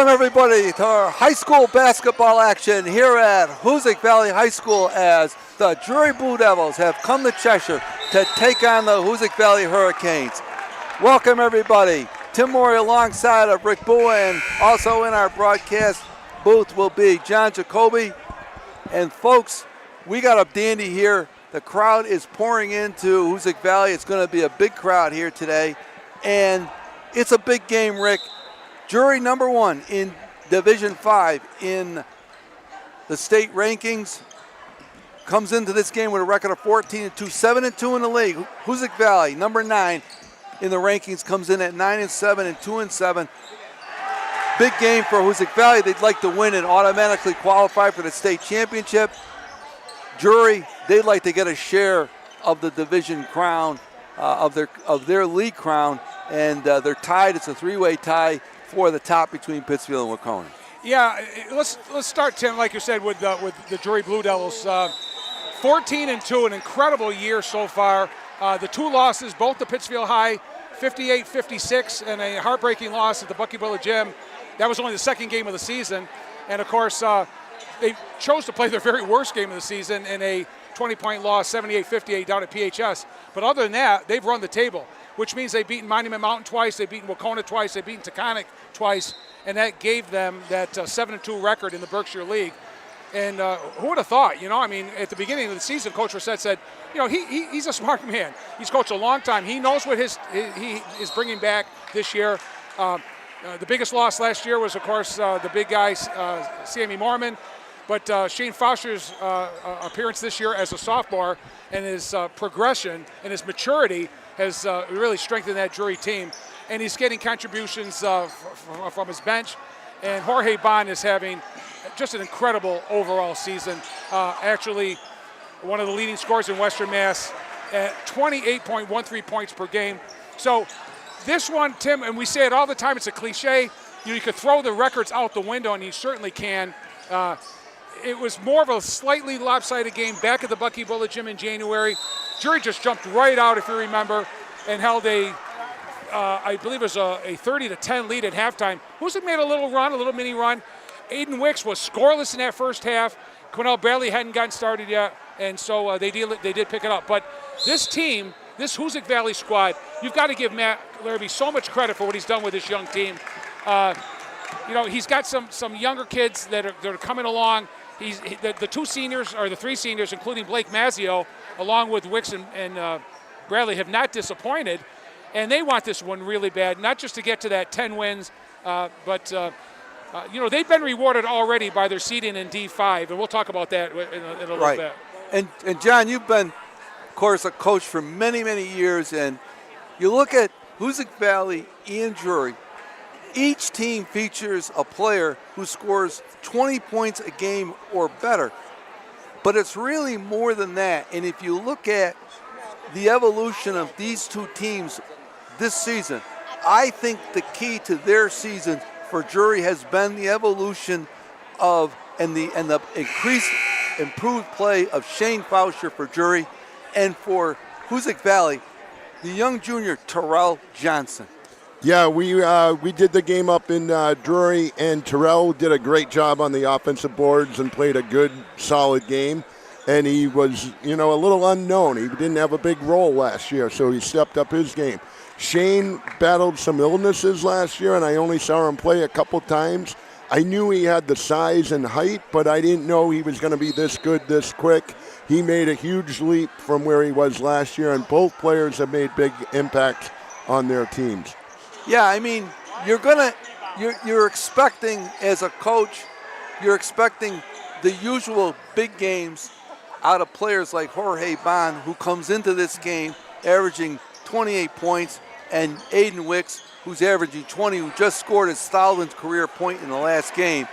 Welcome everybody to our high school basketball action here at Hoosac Valley High School as the Drury Blue Devils have come to Cheshire to take on the Hoosac Valley Hurricanes. Welcome everybody. Tim Morey alongside of Rick Bua, and also in our broadcast booth will be John Jacoby. And folks, we got a dandy here. The crowd is pouring into Hoosac Valley. It's going to be a big crowd here today. And it's a big game, Rick. Drury number one in Division 5 in the state rankings comes into this game with a record of 14-2, 7-2 in the league. Hoosac Valley, number 9 in the rankings, comes in at 9-7 and 2-7. Big game for Hoosac Valley. They'd like to win and automatically qualify for the state championship. Drury, they'd like to get a share of the division crown, of their league crown, and they're tied. It's a three-way tie for the top between Pittsfield and Waconia. Yeah, let's start, Tim, like you said, with the Drury Blue Devils. 14-2, an incredible year so far. The two losses, both to Pittsfield High, 58-56, and a heartbreaking loss at the Buckybilla Gym. That was only the second game of the season. And, of course, they chose to play their very worst game of the season in a 20-point loss, 78-58 down at PHS. But other than that, they've run the table, which means they've beaten Monument Mountain twice, they've beaten Waconia twice, they've beaten Taconic twice, and that gave them that 7-2 record in the Berkshire League. And who would have thought, I mean, at the beginning of the season, Coach Rossett said, he's a smart man. He's coached a long time. He knows what he is bringing back this year. The biggest loss last year was, of course, the big guy, Sammy Mormon. But Shane Foster's appearance this year as a sophomore and his progression and his maturity has really strengthened that Drury team. And he's getting contributions from his bench. And Jorge Bond is having just an incredible overall season. Actually, one of the leading scorers in Western Mass at 28.13 points per game. So this one, Tim, and we say it all the time, it's a cliche. You could throw the records out the window, and you certainly can. It was more of a slightly lopsided game back at the Buckybilla Gym in January. Drury just jumped right out, if you remember, and held I believe it was a 30-10 lead at halftime. Hoosac made a little mini run. Aiden Wicks was scoreless in that first half. Quinnell Bradley hadn't gotten started yet, and so they did pick it up. But this team, this Hoosac Valley squad, you've got to give Matt Larrabee so much credit for what he's done with this young team. He's got some younger kids that are coming along. The two seniors, or the three seniors, including Blake Mazzio, along with Wicks and Bradley, have not disappointed. And they want this one really bad, not just to get to that 10 wins, but they've been rewarded already by their seeding in D5, and we'll talk about that in a little bit. And John, you've been, of course, a coach for many, many years, and you look at Hoosac Valley and Drury. Each team features a player who scores 20 points a game or better. But it's really more than that. And if you look at the evolution of these two teams this season, I think the key to their season for Drury has been the evolution of and the improved play of Shane Foster for Drury, and for Hoosac Valley, the young junior Terrell Johnson. Yeah, we did the game up in Drury, and Terrell did a great job on the offensive boards and played a good, solid game. And he was, a little unknown. He didn't have a big role last year, so he stepped up his game. Shane battled some illnesses last year, and I only saw him play a couple times. I knew he had the size and height, but I didn't know he was going to be this good this quick. He made a huge leap from where he was last year, and both players have made big impacts on their teams. Yeah, I mean, you're expecting, as a coach, you're expecting the usual big games out of players like Jorge Bond, who comes into this game averaging 28 points, and Aiden Wicks, who's averaging 20, who just scored his 1,000th career point in the last game.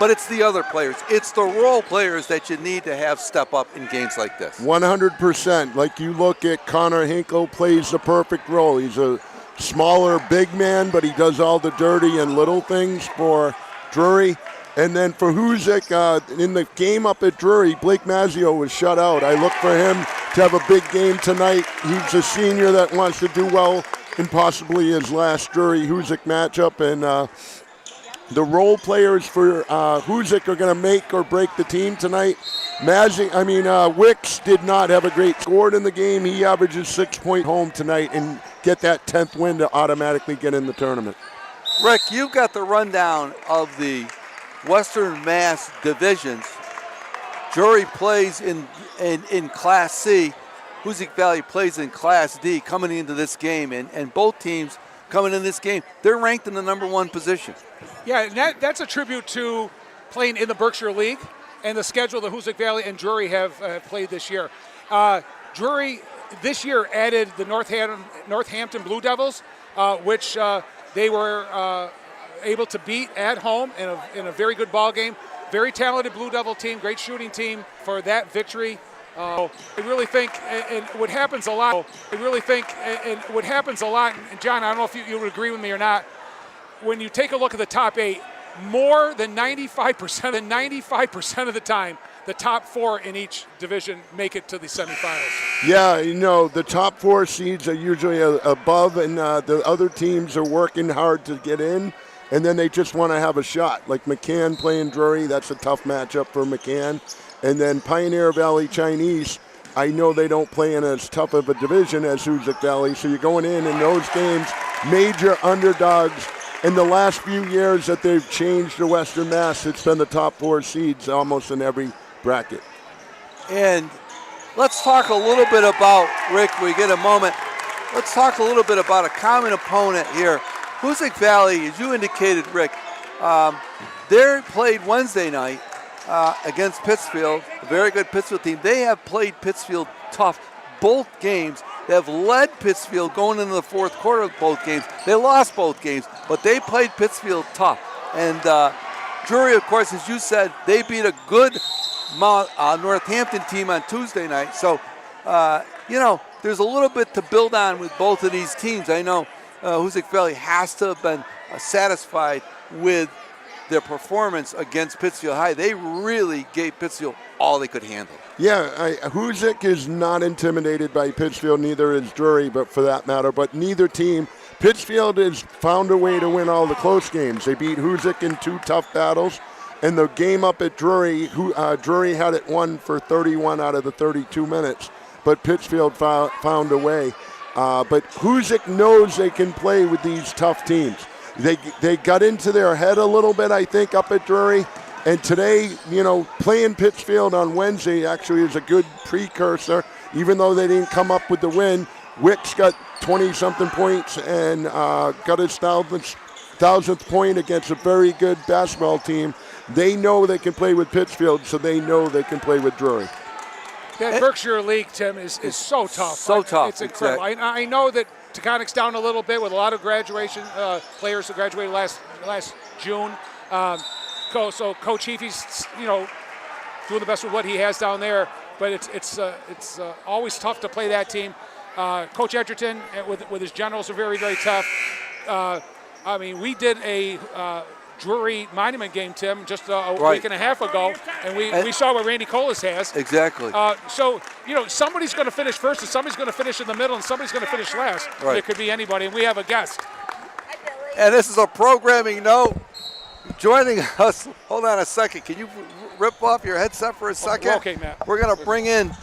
But it's the other players. It's the role players that you need to have step up in games like this. 100%. Like you look at Connor Hinkle, plays the perfect role. He's a smaller big man, but he does all the dirty and little things for Drury. And then for Hoosac, in the game up at Drury, Blake Mazzio was shut out. I look for him to have a big game tonight. He's a senior that wants to do well in possibly his last Drury Hoosac matchup. And the role players for Hoosac are going to make or break the team tonight. Wicks did not have a great score in the game. He averages 6 point home tonight and get that 10th win to automatically get in the tournament. Rick, you've got the rundown of the Western Mass divisions. Drury plays in Class C. Hoosac Valley plays in Class D coming into this game, and both teams coming in this game, they're ranked in the number 1 position. Yeah, and that's a tribute to playing in the Berkshire League and the schedule that Hoosac Valley and Drury have played this year. Drury this year added the Northampton Blue Devils, which they were able to beat at home in a very good ball game. Very talented Blue Devil team, great shooting team for that victory. I really think, and what happens a lot, and John, I don't know if you would agree with me or not, when you take a look at the top 8, more than 95% of the time, the top 4 in each division make it to the semifinals. Yeah, the top 4 seeds are usually above, and the other teams are working hard to get in, and then they just want to have a shot. Like McCann playing Drury, that's a tough matchup for McCann. And then Pioneer Valley Chinese, I know they don't play in as tough of a division as Hoosac Valley, so you're going in those games, major underdogs. In the last few years that they've changed the Western Mass, it's been the top 4 seeds almost in every bracket. And let's talk a little bit about, Rick, we get a moment, let's talk a little bit about a common opponent here. Hoosac Valley, as you indicated, Rick, they played Wednesday night against Pittsfield, a very good Pittsfield team. They have played Pittsfield tough both games. They have led Pittsfield going into the fourth quarter of both games. They lost both games, but they played Pittsfield tough. And Drury, of course, as you said, they beat a good Northampton team on Tuesday night. So, there's a little bit to build on with both of these teams. I know Hoosac Valley has to have been satisfied with their performance against Pittsfield High. They really gave Pittsfield all they could handle. Yeah, Hoosac is not intimidated by Pittsfield, neither is Drury, but for that matter. But neither team, Pittsfield has found a way to win all the close games. They beat Hoosac in 2 tough battles. And the game up at Drury, Drury had it won for 31 out of the 32 minutes. But Pittsfield found a way. But Hoosac knows they can play with these tough teams. They got into their head a little bit, I think, up at Drury. And today, playing Pittsfield on Wednesday actually is a good precursor. Even though they didn't come up with the win, Wicks got 20-something points and got his 1,000th point against a very good basketball team. They know they can play with Pittsfield, so they know they can play with Drury. That Berkshire League, Tim, is so tough. So tough. It's incredible. Exactly. I know that Taconic's down a little bit with a lot of graduation players who graduated last June. So Coach Heafy's, doing the best with what he has down there. But it's always tough to play that team. Coach Edgerton with his generals are very, very tough. We did a Drury Monument game, Tim, just a week and a half ago, and we saw what Randy Colas has. Exactly. So somebody's going to finish first, and somebody's going to finish in the middle, and somebody's going to finish last. Right. It could be anybody, and we have a guest. And this is a programming note. Joining us, hold on a second. Can you rip off your headset for a second? Okay, Matt. We're going to bring in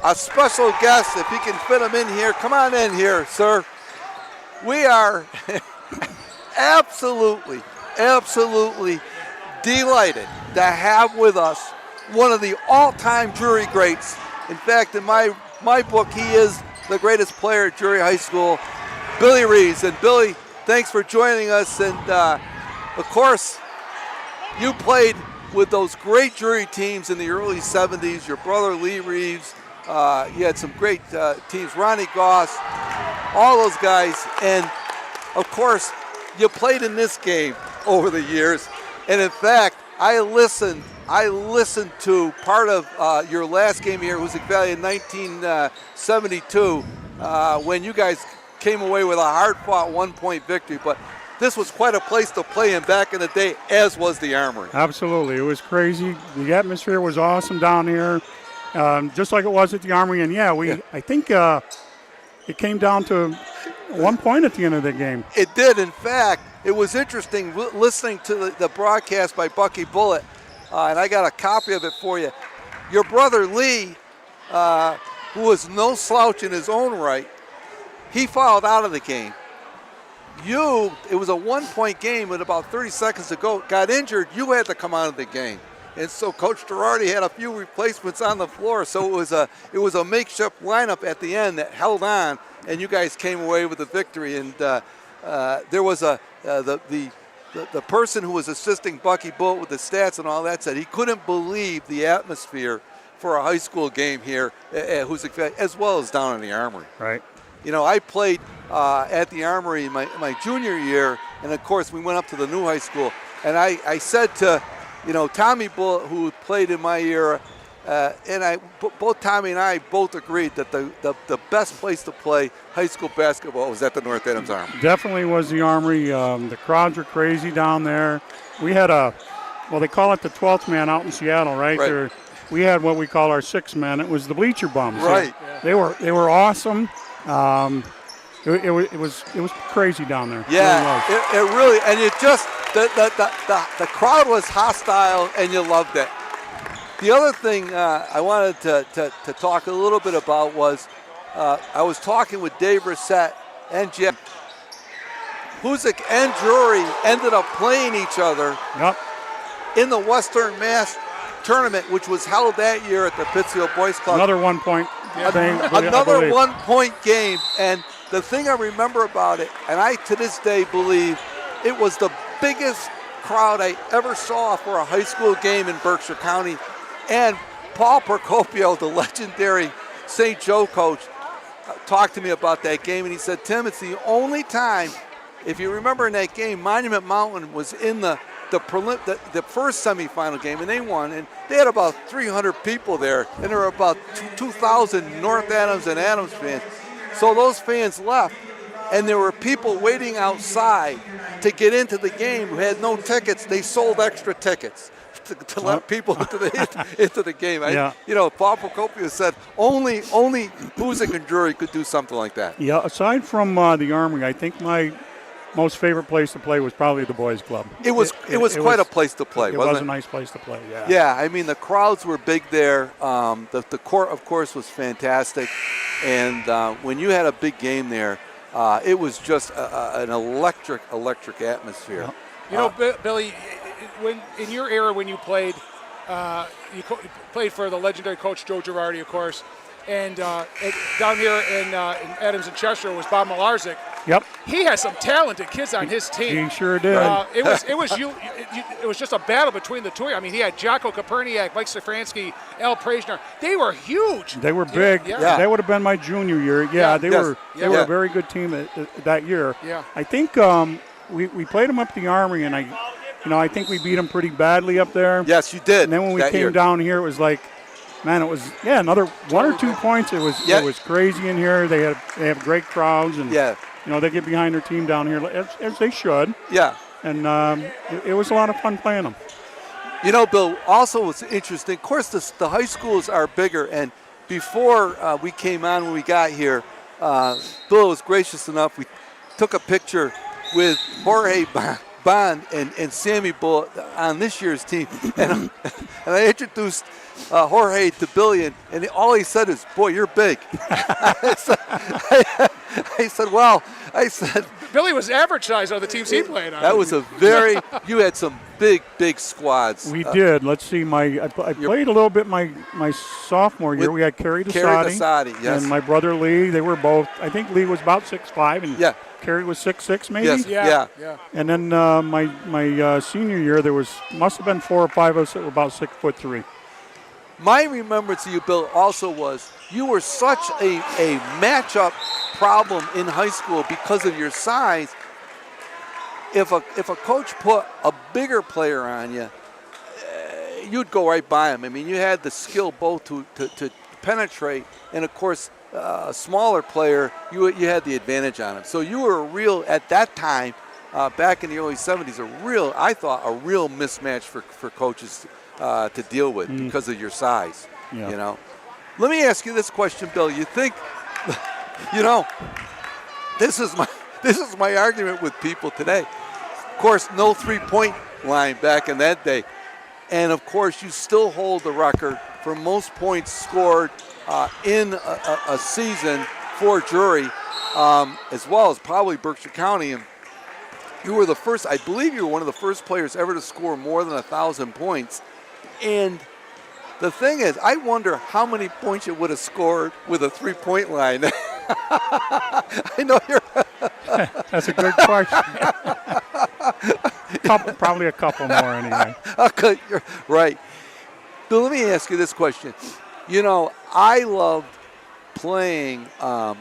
a special guest, if you can fit him in here. Come on in here, sir. We are absolutely delighted to have with us one of the all-time Drury greats. In fact, in my book, he is the greatest player at Drury High School, Billy Reeves. And Billy, thanks for joining us. And of course, you played with those great Drury teams in the early 70s. Your brother Lee Reeves, you had some great teams, Ronnie Goss, all those guys. And of course, you played in this game over the years. And in fact, I listened to part of your last game here at Hoosac Valley in 1972 when you guys came away with a hard-fought 1-point victory. But this was quite a place to play in back in the day, as was the Armory. Absolutely. It was crazy. The atmosphere was awesome down here, just like it was at the Armory. And, I think it came down to 1 point at the end of the game. It did. In fact, it was interesting listening to the broadcast by Bucky Bullitt, and I got a copy of it for you. Your brother Lee, who was no slouch in his own right, he fouled out of the game. It was a 1 point game with about 30 seconds to go, got injured, you had to come out of the game. And so Coach Girardi had a few replacements on the floor, so it was a makeshift lineup at the end that held on, and you guys came away with the victory. And there was the person who was assisting Bucky Bullitt with the stats and all that said he couldn't believe the atmosphere for a high school game here at Hoosac Valley, as well as down in the Armory. Right. You know, I played at the Armory in my junior year, and of course we went up to the new high school, and I said to, Tommy Bullitt, who played in my era, and both Tommy and I both agreed that the best place to play high school basketball was at the North Adams Armory. Definitely was the Armory. The crowds were crazy down there. We had they call it the 12th man out in Seattle, right? Right. We had what we call our 6th man. It was the bleacher bums. Right. They were awesome. It was crazy down there. Yeah, it really, and you just the crowd was hostile, and you loved it. The other thing I wanted to talk a little bit about was I was talking with Dave Reset and Jeff. Hoosac and Drury ended up playing each other in the Western Mass tournament, which was held that year at the Pittsfield Boys Club. Another 1 point thing. Another 1 point game, and the thing I remember about it, and I to this day believe it was the biggest crowd I ever saw for a high school game in Berkshire County. And Paul Procopio, the legendary St. Joe coach, talked to me about that game, and he said, Tim, it's the only time, if you remember in that game, Monument Mountain was in the first semifinal game, and they won, and they had about 300 people there, and there were about 2,000 North Adams and Adams fans. So those fans left, and there were people waiting outside to get into the game who had no tickets. They sold extra tickets to let people into the game. Paul Procopio said only Hoosac and Drury could do something like that. Yeah, aside from the Armory, I think my most favorite place to play was probably the boys' club. It was quite a place to play, wasn't it? It was a nice place to play, yeah. Yeah, I mean, the crowds were big there. The court, of course, was fantastic. And when you had a big game there, it was just an electric atmosphere. Billy, when in your era when you played, you played for the legendary coach Joe Girardi, of course. And down here in Adams and Cheshire was Bob Malarczyk. Yep. He has some talented kids on his team. He sure did. It was just a battle between the two. I mean, he had Jocko Koperniak, Mike Stefanski, Al Prasner. They were huge. They were big. Yeah. They would have been my junior year. They were a very good team that year. Yeah. I think we played them up the Armory, and I think we beat them pretty badly up there. Yes, you did. And then when we came down here, it was like, man, it was another 1 or 2 points. It was crazy in here. They have great crowds, and they get behind their team down here as they should. Yeah. And it was a lot of fun playing them. Bill, also what's interesting, of course, the high schools are bigger, and before we came on when we got here, Bill was gracious enough. We took a picture with Jorge Bond and Sammy Bullitt on this year's team, and I introduced Jorge to Billy, and all he said is, "Boy, you're big." I said, Billy was average size on the teams he played on. That was you had some big squads. We did. Let's see, I played a little bit my sophomore year. We had Kerry Desati, yes. And my brother Lee. They were both, I think Lee was about 6'5", and Kerry was 6'6", maybe. Yes. Yeah. And then my senior year, must have been 4 or 5 of us that were about 6'3". My remembrance of you, Bill, also was you were such a matchup problem in high school because of your size. If a coach put a bigger player on you, you'd go right by him. I mean, you had the skill both to penetrate, and of course, a smaller player, you had the advantage on him. So you were at that time, back in the early 70s, I thought a real mismatch for coaches to deal with because of your size. Let me ask you this question, Bill. You think, this is my argument with people today. Of course, no three-point line back in that day. And, of course, you still hold the record for most points scored in a season for Drury, as well as probably Berkshire County. And you were the first, I believe you were one of the first players ever to score more than 1,000 points. And the thing is, I wonder how many points you would have scored with a three-point line. I know you're... That's a good question. Probably a couple more anyway. Okay, you're right. But let me ask you this question. You know, I loved playing the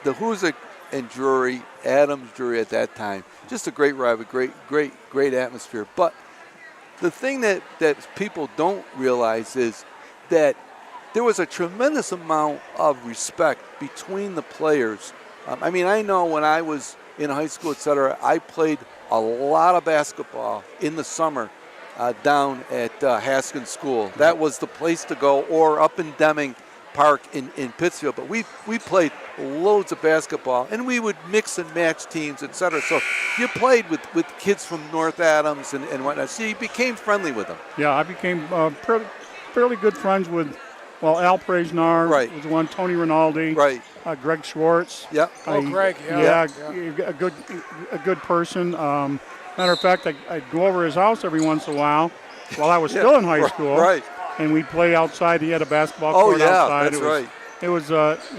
Hoosac and Drury, Adams Drury at that time. Just a great rivalry, great atmosphere. But the thing that people don't realize is that there was a tremendous amount of respect between the players. I mean, I know when I was in high school, et cetera, I played a lot of basketball in the summer down at Haskins School. That was the place to go, or up in Deming Park in Pittsfield. But we played loads of basketball, and we would mix and match teams, et cetera. So you played with kids from North Adams and whatnot. So you became friendly with them. Yeah, I became fairly good friends with, Al Prajnar, right, was one, Tony Rinaldi, right, Greg Schwartz. Yep. Greg. Yeah, a good person. Matter of fact, I'd go over his house every once in a while I was still in high school. Right. And we'd play outside. He had a basketball court outside. That's right. It was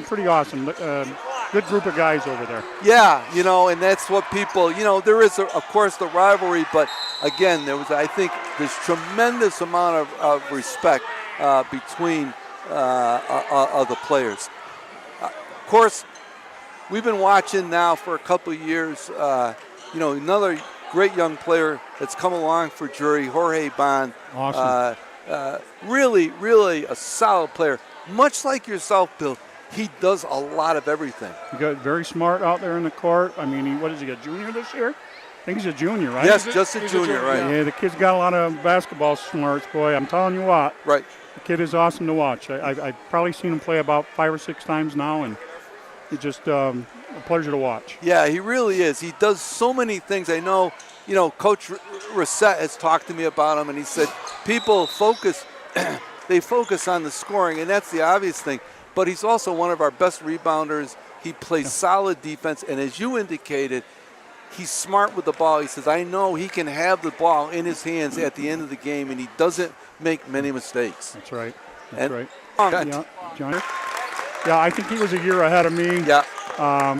pretty awesome. Good group of guys over there. Yeah, and that's what people, there is, of course, the rivalry, but again, there was, I think, this tremendous amount of respect between the players. Of course, we've been watching now for a couple of years, another great young player that's come along for Drury, Jorge Bond. Awesome. Really, really a solid player. Much like yourself, Bill, he does a lot of everything. He got very smart out there in the court. I mean, what is he, a junior this year? I think he's a junior, right? Yes, just a junior, right. Yeah, the kid's got a lot of basketball smarts, boy. I'm telling you what. Right. The kid is awesome to watch. I've probably seen him play about 5 or 6 times now, and it's just a pleasure to watch. Yeah, he really is. He does so many things. I know, Coach Reset has talked to me about him, and he said people focus on the scoring, and that's the obvious thing. But he's also one of our best rebounders. He plays solid defense, and as you indicated, he's smart with the ball. He says, I know he can have the ball in his hands at the end of the game, and he doesn't make many mistakes. That's right. Right. Yeah, John. Yeah, I think he was a year ahead of me. Yeah.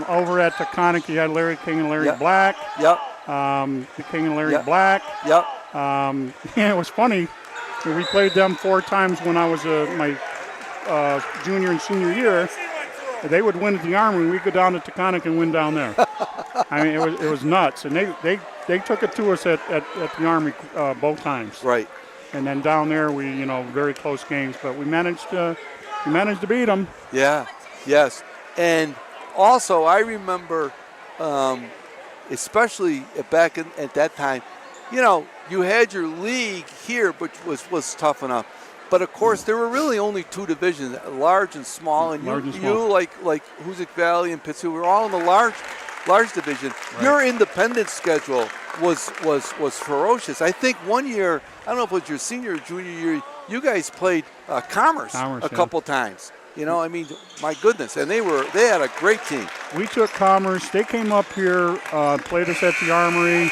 Over at Taconic, he had Larry King and Larry Black. Yep. The King and Larry Black. Yep. It was funny. We played them 4 times when I was my junior and senior year. They would win at the Armory, and we'd go down to Taconic and win down there. I mean, it was nuts. And they took it to us at the Armory both times. Right. And then down there, we very close games, but we managed to beat them. Yeah. Yes. And also, I remember, especially back at that time, you had your league here, which was tough enough. But of course, there were really only 2 divisions, large and small. And you like Hoosac Valley and Pittsfield, were all in the large division. Right. Your independent schedule was ferocious. I think one year, I don't know if it was your senior or junior year, you guys played Commerce a couple times. I mean, my goodness, and they had a great team. We took Commerce. They came up here, played us at the Armory.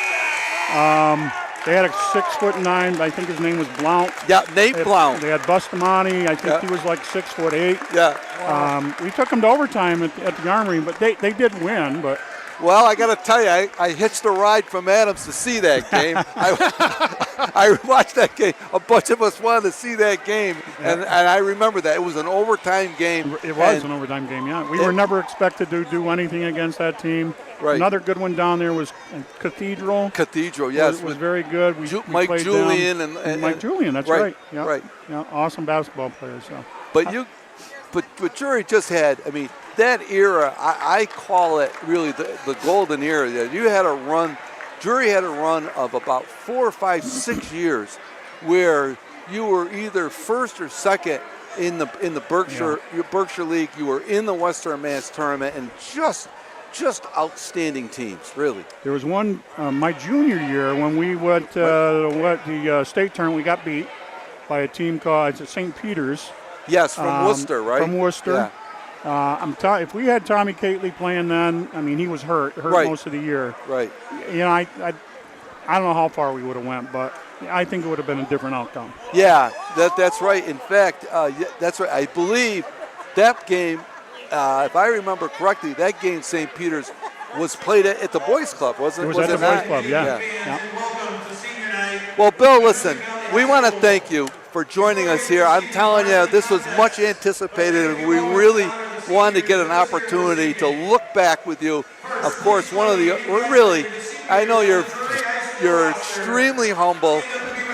They had a 6'9", I think his name was Blount. Yeah, Nate Blount. They had Bustamante. I think he was like 6'8". Yeah. Wow. We took them to overtime at the Armory, but they did win. But well, I got to tell you, I hitched a ride from Adams to see that game. I watched that game. A bunch of us wanted to see that game, and I remember that. It was an overtime game. It was an overtime game, yeah. We were never expected to do anything against that team. Right. Another good one down there was Cathedral. Cathedral, yes. Was very good. We Mike played Julian them. and Mike Julian, that's right. Yeah. Right. Yeah, awesome basketball players. So. But Drury just had, I mean, that era, I call it really the golden era. You had a run, Drury had a run of about 4, 5, 6 years where you were either first or second in the Berkshire League. You were in the Western Mass tournament and just just outstanding teams, really. There was one my junior year when we went to the state tournament. We got beat by a team called St. Peter's. Yes, from Worcester, right? From Worcester. Yeah. If we had Tommy Cately playing then, I mean, he was hurt Right. most of the year. Right. You know, I don't know how far we would have went, but I think it would have been a different outcome. Yeah, that's right. In fact, that's right. I believe that game, if I remember correctly, that game St. Peter's was played at the Boys Club, wasn't it? It was at the not? Boys Club, yeah. Well, Bill, listen, we want to thank you for joining us here. I'm telling you, this was much anticipated, and we really wanted to get an opportunity to look back with you. Of course, really, I know you're extremely humble,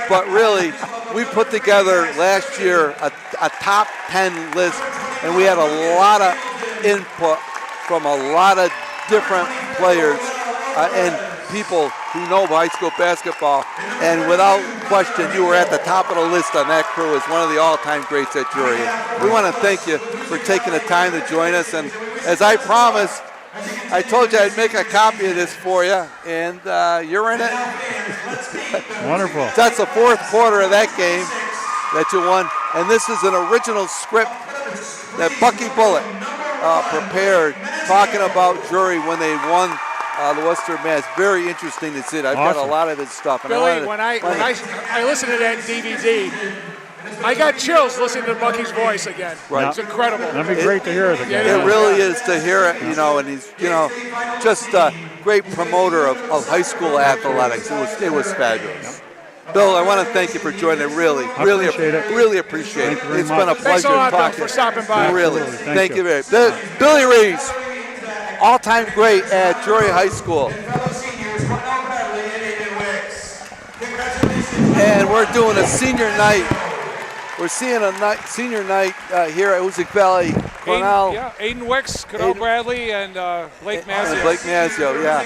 but really, we put together last year a top 10 list, and we had a lot of input from a lot of different players and people who know high school basketball. And without question, you were at the top of the list on that crew as one of the all-time greats at Drury. We want to thank you for taking the time to join us. And as I promised, I told you I'd make a copy of this for you, and you're in it. Wonderful. That's the fourth quarter of that game that you won. And this is an original script that Bucky Bullitt prepared talking about Drury when they won the Western Mass. Very interesting to see it. I've got a lot of his stuff. And Billy, when I listened to that DVD, I got chills listening to Bucky's voice again. Right. It's incredible. That'd be great to hear it again. It really is to hear it, and he's, just a great promoter of high school athletics. It was fabulous. Bill, I want to thank you for joining. Really appreciate it. Really appreciate it. It's been a pleasure Thanks a lot, Bill, talking. for stopping by. Really, Absolutely. thank you very much. Billy Reeves, all-time great at Drury High School. And we're doing a senior night. We're seeing a senior night here at Hoosac Valley. Cornell. Aiden Wicks, Cadell Bradley, and Blake Mazzio. And Blake Mazzio, yeah.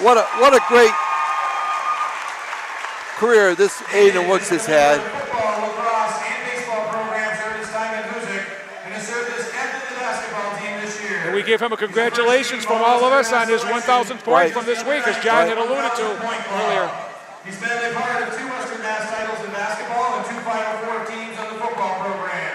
What a great career this Aiden Wicks has had. And we give him a congratulations from all of us on his 1,000th point from this week, as John had alluded to earlier. He's been a part of 2 Western Mass titles in basketball and 2 Final Four teams on the football program.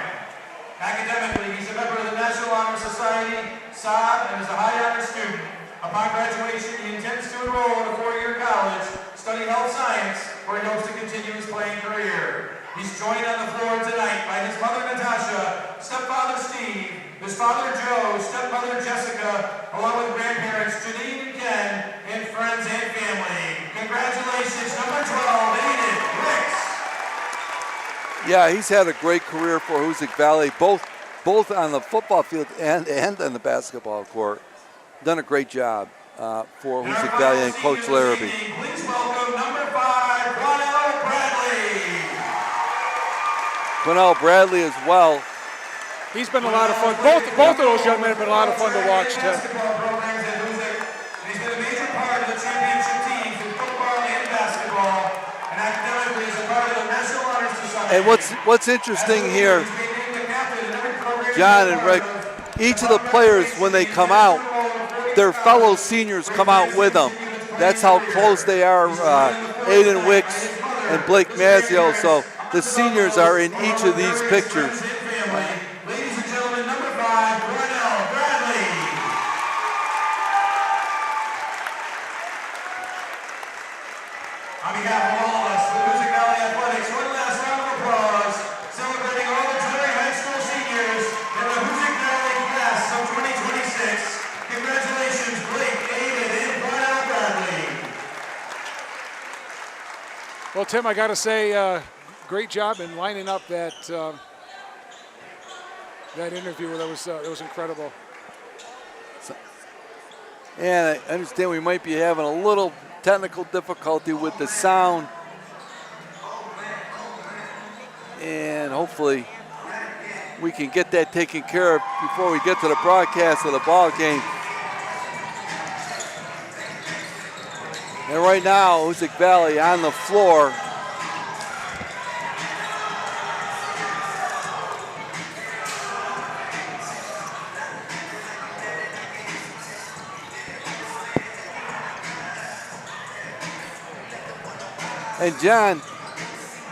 Academically, he's a member of the National Honor Society, SOB, and is a high honor student. Upon graduation, he intends to enroll in a 4-year college, study health science, where he hopes to continue his playing career. He's joined on the floor tonight by his mother, Natasha, stepfather, Steve, his father, Joe, stepmother, Jessica, along with grandparents, Janine and Ken, and friends and family. Congratulations, number 12, Aiden Wicks. Yeah, he's had a great career for Hoosac Valley, both on the football field and on the basketball court. Done a great job for Hoosac Valley and Coach Larrabee. Please welcome number 5, Ronell Bradley. Ronell Bradley as well. He's been a lot of fun. Both of those young men have been a lot of fun to watch, too. Basketball programs at Hoosac. He's been a major part of the championship teams in football and basketball, and academically is a part of the National Honor Society. And what's interesting here, John and Rick, each of the players, when they come out, their fellow seniors come out with them. That's how close they are, Aiden Wicks and Blake Mazzio. So the seniors are in each of these pictures. Ladies and gentlemen, number 5, Ronell Bradley. On behalf of all of us, the Hoosac Valley Athletics, one last round of applause, celebrating all the Drury High School seniors in the Hoosac Valley class of 2026. Congratulations, Blake, Aiden, and Ronell Bradley. Well, Tim, I got to say, great job in lining up that interview. That was incredible. And I understand we might be having a little technical difficulty with the sound. And hopefully we can get that taken care of before we get to the broadcast of the ball game. And right now, Hoosac Valley on the floor. And John,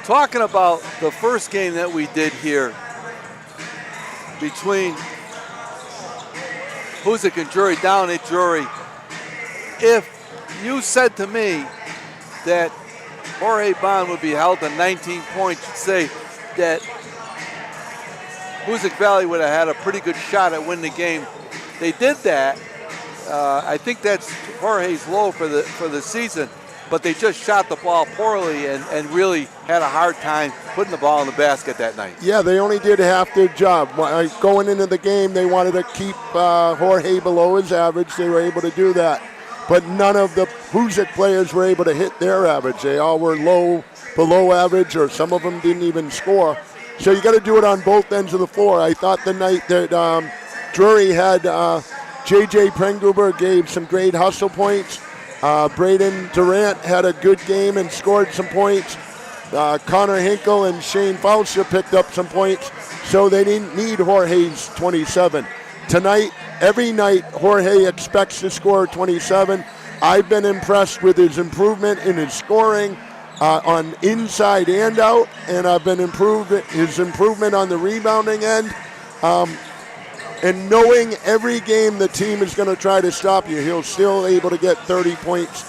talking about the first game that we did here between Hoosac and Drury down at Drury, if you said to me that Jorge Bond would be held to 19 points, you'd say that Hoosac Valley would have had a pretty good shot at winning the game. They did that. I think that's Jorge's low for the season, but they just shot the ball poorly and really had a hard time putting the ball in the basket that night. Yeah, they only did half their job. Going into the game, they wanted to keep Jorge below his average. They were able to do that. But none of the Hoosac players were able to hit their average. They all were below average, or some of them didn't even score. So you got to do it on both ends of the floor. I thought the night that Drury had J.J. Prengruber gave some great hustle points. Braden Durant had a good game and scored some points. Connor Hinkle and Shane Faucia picked up some points, so they didn't need Jorge's 27. Tonight, every night, Jorge expects to score 27. I've been impressed with his improvement in his scoring on inside and out, and I've been his improvement on the rebounding end. And knowing every game the team is going to try to stop you, he'll still able to get 30 points